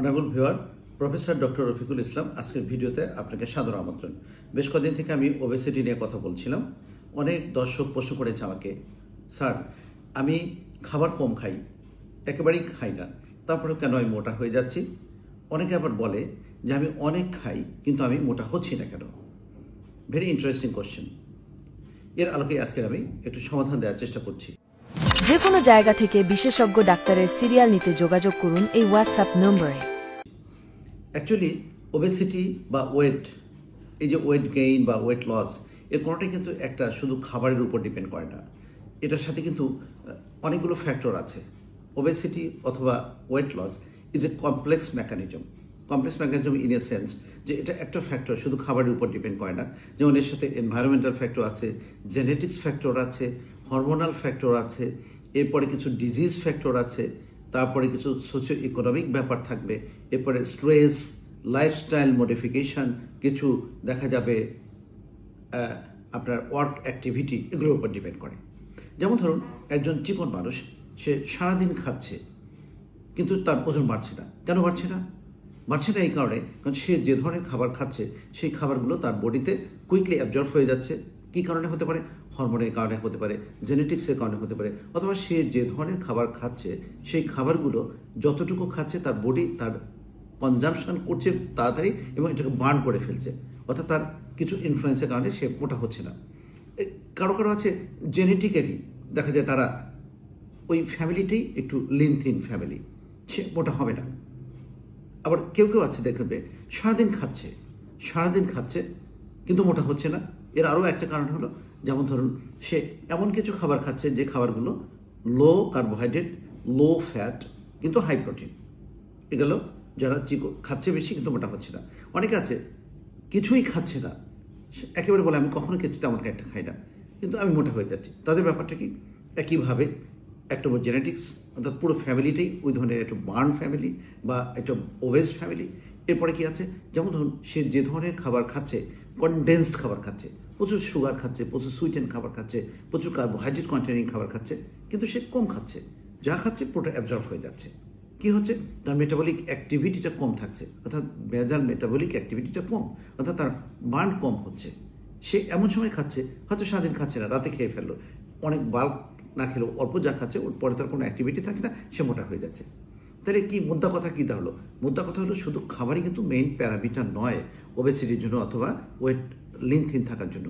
Honourable viewer, professor doctor Rafiqul Islam আজকের ভিডিওতে আপনাকে সাদর আমন্ত্রণ। বেশ কদিন থেকে আমি ওবেসিটি নিয়ে কথা বলছিলাম। অনেক দর্শক প্রশ্ন করেছে আমাকে, স্যার আমি খাবার কম খাই, একেবারেই খাই না, তারপরে কেন আমি মোটা হয়ে যাচ্ছি? অনেকে আবার বলে যে আমি অনেক খাই কিন্তু আমি মোটা হচ্ছি না কেন? Very interesting question. এর আলোকে আজকে আমি একটু সমাধান দেওয়ার চেষ্টা করছি। যে কোনো জায়গা থেকে বিশেষজ্ঞ ডাক্তারের সিরিয়াল নিতে যোগাযোগ করুন এই হোয়াটসঅ্যাপ নম্বরে। অ্যাকচুয়ালি ওবেসিটি বা ওয়েট, এই যে ওয়েট গেইন বা ওয়েট লস, এর কোনোটাই কিন্তু একটা শুধু খাবারের উপর ডিপেন্ড করে না। এটার সাথে কিন্তু অনেকগুলো ফ্যাক্টর আছে। ওবেসিটি অথবা weight loss is a complex mechanism in a sense যে এটা একটা ফ্যাক্টর শুধু খাবারের উপর ডিপেন্ড করে না। যেমন এর সাথে এনভায়রনমেন্টাল ফ্যাক্টর আছে, জেনেটিক্স ফ্যাক্টর আছে, হরমোনাল ফ্যাক্টর আছে, এরপরে কিছু ডিজিজ ফ্যাক্টর আছে, তারপরে কিছু সোশিও ইকোনমিক ব্যাপার থাকবে, এরপরে স্ট্রেস, লাইফস্টাইল মডিফিকেশন, কিছু দেখা যাবে আপনার ওয়ার্ক অ্যাক্টিভিটি, এগুলোর উপর ডিপেন্ড করে। যেমন ধরুন একজন চিকন মানুষ, সে সারাদিন খাচ্ছে কিন্তু তার ওজন বাড়ছে না। কেন বাড়ছে না? বাড়ছে না এই কারণে, কারণ সে যে ধরনের খাবার খাচ্ছে সেই খাবারগুলো তার বডিতে কুইকলি অ্যাবজর্ব হয়ে যাচ্ছে। কী কারণে হতে পারে? হরমোনের কারণে হতে পারে, জেনেটিক্সের কারণে হতে পারে, অথবা সে যে ধরনের খাবার খাচ্ছে সেই খাবারগুলো যতটুকু খাচ্ছে তার বডি তার কনজামশন করছে তাড়াতাড়ি এবং এটাকে বার্ন করে ফেলছে, অর্থাৎ তার কিছু ইনফ্লুয়েন্সের কারণে সে মোটা হচ্ছে না। কারো কারো আছে জেনেটিক্যালি, দেখা যায় তারা ওই ফ্যামিলিটাই একটু লিন থিন ফ্যামিলি, সে মোটা হবে না। আবার কেউ কেউ আছে দেখবে সারাদিন খাচ্ছে কিন্তু মোটা হচ্ছে না। এর আরও একটা কারণ হলো, যেমন ধরুন সে এমন কিছু খাবার খাচ্ছে যে খাবারগুলো লো কার্বোহাইড্রেট, লো ফ্যাট কিন্তু হাই প্রোটিন। এগুলো যারা খাচ্ছে বেশি কিন্তু মোটা হচ্ছে না। অনেকে আছে কিছুই খাচ্ছে না, একেবারে বলে আমি কখনো কিছু তেমন একটা খাই না কিন্তু আমি মোটা হয়ে যাচ্ছি। তাদের ব্যাপারটা কি? একইভাবে একটা জেনেটিক্স, অর্থাৎ পুরো ফ্যামিলিটাই ওই ধরনের একটা বার্ন ফ্যামিলি বা একটা ওবেস ফ্যামিলি। এরপরে কি আছে, যেমন ধরুন সে যে ধরনের খাবার খাচ্ছে, কনডেন্সড খাবার খাচ্ছে, প্রচুর সুগার খাচ্ছে, প্রচুর সুইটেন খাবার খাচ্ছে, প্রচুর কার্বোহাইড্রেট কন্টেনিং খাবার খাচ্ছে, কিন্তু সে কম খাচ্ছে, যা খাচ্ছে পুরোটা অ্যাবজর্ব হয়ে যাচ্ছে। কি হচ্ছে? তার মেটাবলিক অ্যাক্টিভিটিটা কম থাকছে, অর্থাৎ বেজাল মেটাবলিক অ্যাক্টিভিটিটা কম, অর্থাৎ তার বার্ন কম হচ্ছে। সে এমন সময় খাচ্ছে, হয়তো সারাদিন খাচ্ছে না, রাতে খেয়ে ফেললো, অনেক বাল্ক না খেলেও অল্প যা খাচ্ছে, ওর পরে তার কোনো অ্যাক্টিভিটি থাকে না, সে মোটা হয়ে যাচ্ছে। তাহলে কি মুদ্রা কথা কী তাহলো? মুদ্রা কথা হলো শুধু খাবারই কিন্তু মেইন প্যারামিটার নয় ওবেসিটির জন্য অথবা ওয়েট লিন থিন থাকার জন্য।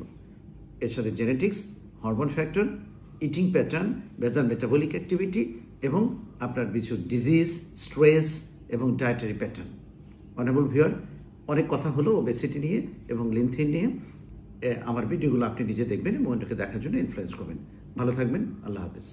এর সাথে genetics, hormone factor, eating pattern, বেজাল মেটাবলিক অ্যাক্টিভিটি এবং আপনার কিছু ডিজিজ, স্ট্রেস এবং ডায়েটারি প্যাটার্ন। অনারেবল ভিউয়ার, অনেক কথা হলো ওবেসিটি নিয়ে এবং লিন থিন নিয়ে। আমার ভিডিওগুলো আপনি নিজে দেখবেন এবং এটাকে দেখার জন্য ইনফ্লুয়েন্স করবেন। ভালো থাকবেন। আল্লাহ হাফেজ।